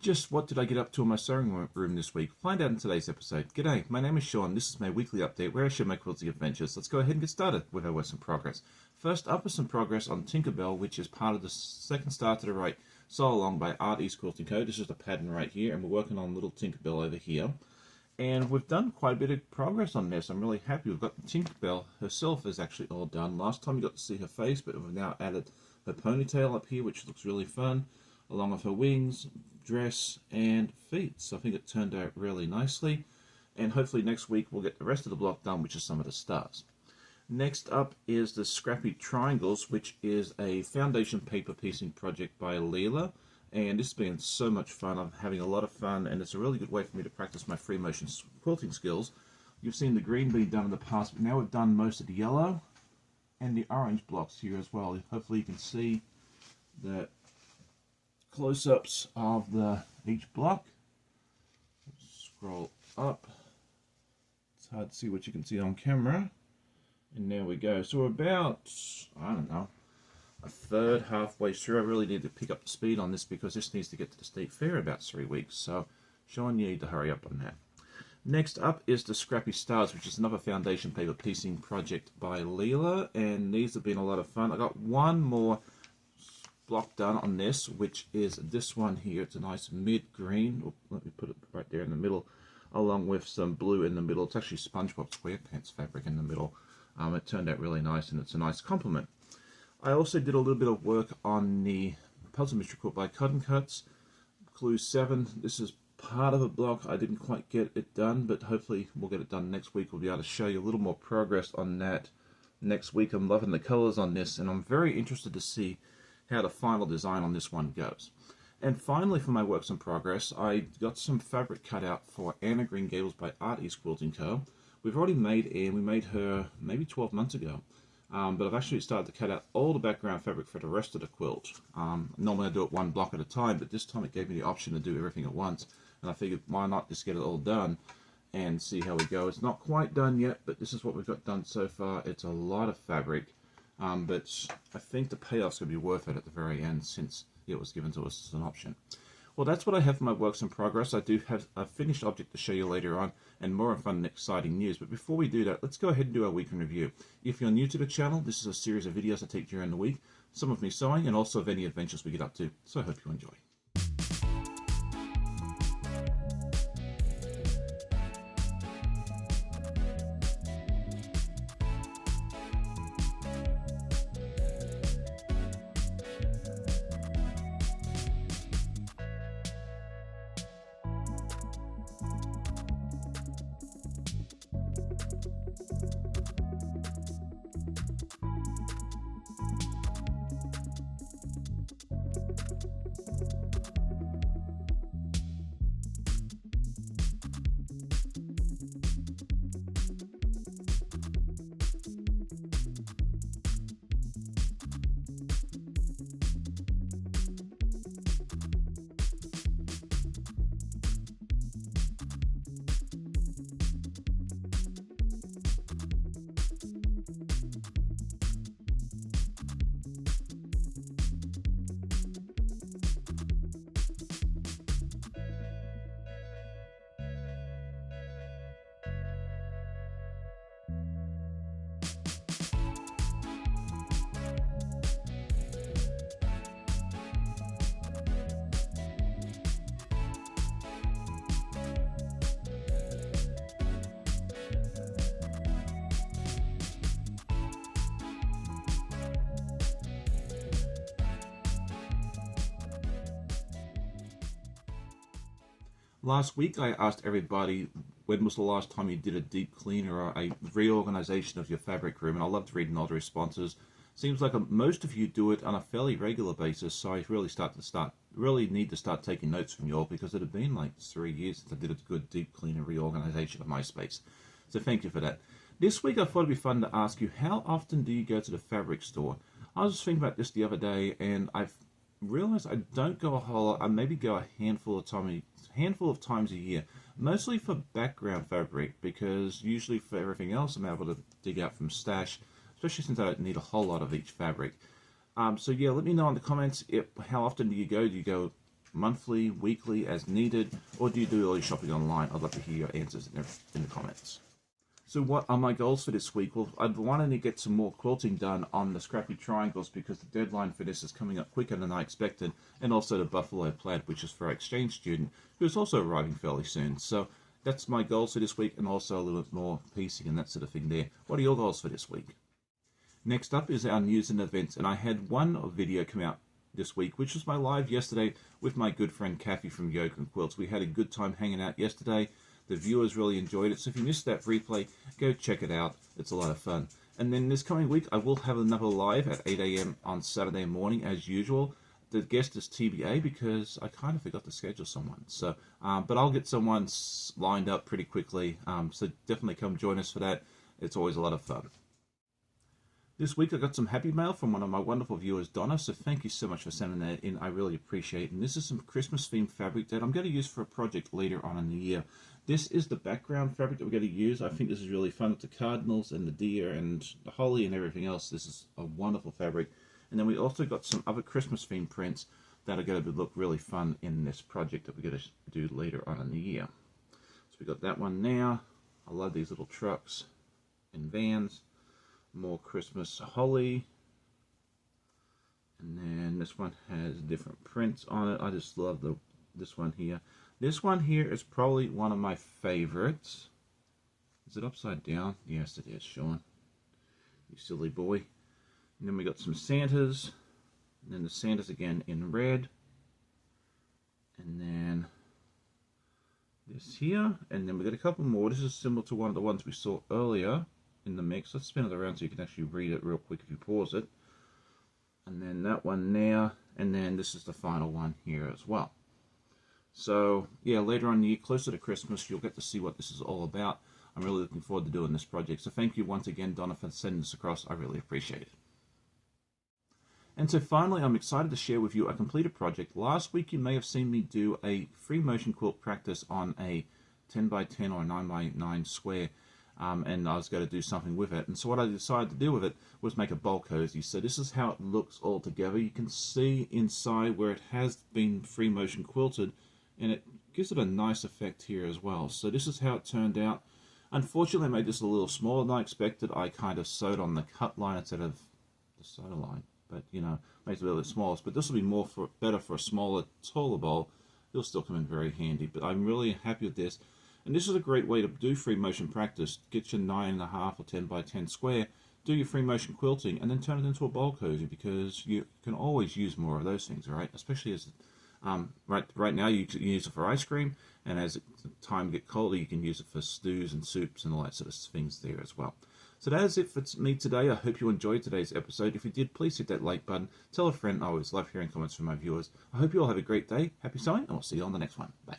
Just what did I get up to in my sewing room this week? Find out in today's episode. G'day, my name is Sean. This is my weekly update where I share my quilting adventures. Let's go ahead and get started with our works in progress. First up is some progress on Tinkerbell, which is part of the second star to the right, Sew Along by East Quilting Co. This is the pattern right here, and we're working on little Tinkerbell over here. And we've done quite a bit of progress on this. I'm really happy. We've got Tinkerbell herself is actually all done. Last time you got to see her face, but we've now added her ponytail up here, which looks really fun, along with her wings, dress and feet. So I think it turned out really nicely, and hopefully next week we'll get the rest of the block done, which is some of the stars. Next up is the Scrappy Triangles, which is a foundation paper piecing project by Leela, and this has been so much fun. I'm having a lot of fun, and it's a really good way for me to practice my free motion quilting skills. You've seen the green being done in the past, but now we've done most of the yellow and the orange blocks here as well. Hopefully you can see that close-ups of each block. Scroll up. It's hard to see what you can see on camera. And there we go. So we're about, I don't know, a third, halfway through. I really need to pick up the speed on this because this needs to get to the state fair in about 3 weeks. So Sean, you need to hurry up on that. Next up is the Scrappy Stars, which is another foundation paper piecing project by Leela, and these have been a lot of fun. I got one more block done on this, which is this one here. It's a nice mid-green. Let me put it right there in the middle, along with some blue in the middle. It's actually SpongeBob SquarePants fabric in the middle. It turned out really nice, and it's a nice complement. I also did a little bit of work on the Puzzle Mystery Quilt by Cotton Cuts, Clue 7. This is part of a block. I didn't quite get it done, but hopefully we'll get it done next week. We'll be able to show you a little more progress on that next week. I'm loving the colors on this, and I'm very interested to see how the final design on this one goes. And finally, for my works in progress, I got some fabric cut out for Anna Green Gables by East Quilting Co. We've already made Anne. We made her maybe 12 months ago, but I've actually started to cut out all the background fabric for the rest of the quilt. Normally I do it one block at a time, but this time it gave me the option to do everything at once, and I figured why not just get it all done and see how we go. It's not quite done yet, but this is what we've got done so far. It's a lot of fabric. But I think the payoff's going to be worth it at the very end since it was given to us as an option. Well, that's what I have for my works in progress. I do have a finished object to show you later on and more fun and exciting news. But before we do that, let's go ahead and do our week in review. If you're new to the channel, this is a series of videos I take during the week, some of me sewing and also of any adventures we get up to. So I hope you enjoy. Last week I asked everybody when was the last time you did a deep clean or a reorganization of your fabric room, and I loved reading all the responses. Seems like most of you do it on a fairly regular basis, so I really need to start taking notes from you all, because it had been like 3 years since I did a good deep clean and reorganization of my space. So thank you for that. This week I thought it'd be fun to ask you, how often do you go to the fabric store? I was just thinking about this the other day, and I've realized I don't go a whole lot. I maybe go a handful of times a year, mostly for background fabric, because usually for everything else I'm able to dig out from stash, especially since I don't need a whole lot of each fabric. So yeah, let me know in the comments how often do you go? Do you go monthly, weekly, as needed, or do you do all your shopping online? I'd love to hear your answers in the comments. So what are my goals for this week? Well, I'd wanted to get some more quilting done on the scrappy triangles because the deadline for this is coming up quicker than I expected, and also the buffalo plaid, which is for our exchange student, who's also arriving fairly soon. So that's my goals for this week, and also a little bit more piecing and that sort of thing there. What are your goals for this week? Next up is our news and events, and I had one video come out this week, which was my live yesterday with my good friend Kathy from Yoga and Quilts. We had a good time hanging out yesterday. The viewers really enjoyed it, so if you missed that replay, go check it out. It's a lot of fun. And then this coming week, I will have another live at 8 AM on Saturday morning, as usual. The guest is TBA because I kind of forgot to schedule someone. So, but I'll get someone lined up pretty quickly. So definitely come join us for that. It's always a lot of fun. This week I got some happy mail from one of my wonderful viewers, Donna, so thank you so much for sending that in. I really appreciate it. And this is some Christmas themed fabric that I'm going to use for a project later on in the year. This is the background fabric that we're going to use. I think this is really fun with the cardinals and the deer and the holly and everything else. This is a wonderful fabric. And then we also got some other Christmas themed prints that are going to look really fun in this project that we're going to do later on in the year. So we got that one now. I love these little trucks and vans. More Christmas holly, and then this one has different prints on it. I just love this one here. This one here is probably one of my favorites. Is it upside down? Yes, it is, Sean. You silly boy. And then we got some Santas, and then the Santas again in red, and then this here, and then we got a couple more. This is similar to one of the ones we saw earlier in the mix. Let's spin it around so you can actually read it real quick if you pause it. And then that one there, and then this is the final one here as well. So yeah, later on in the year, closer to Christmas, you'll get to see what this is all about. I'm really looking forward to doing this project. So thank you once again, Donna, for sending this across. I really appreciate it. And so finally, I'm excited to share with you a completed project. Last week, you may have seen me do a free motion quilt practice on a 10 by 10 or 9 by 9 square. And I was going to do something with it. And so what I decided to do with it was make a bowl cozy. So this is how it looks all together. You can see inside where it has been free motion quilted, and it gives it a nice effect here as well. So this is how it turned out. Unfortunately, I made this a little smaller than I expected. I kind of sewed on the cut line instead of the sew line. But, you know, makes it a little bit smaller. But this will be better for a smaller, taller bowl. It'll still come in very handy. But I'm really happy with this. And this is a great way to do free motion practice. Get your 9.5 or 10 by 10 square, do your free motion quilting, and then turn it into a bowl cozy, because you can always use more of those things, right? Especially as right now you can use it for ice cream, and as time gets colder, you can use it for stews and soups and all that sort of things there as well. So that is it for me today. I hope you enjoyed today's episode. If you did, please hit that like button. Tell a friend. I always love hearing comments from my viewers. I hope you all have a great day. Happy sewing, and we'll see you on the next one. Bye.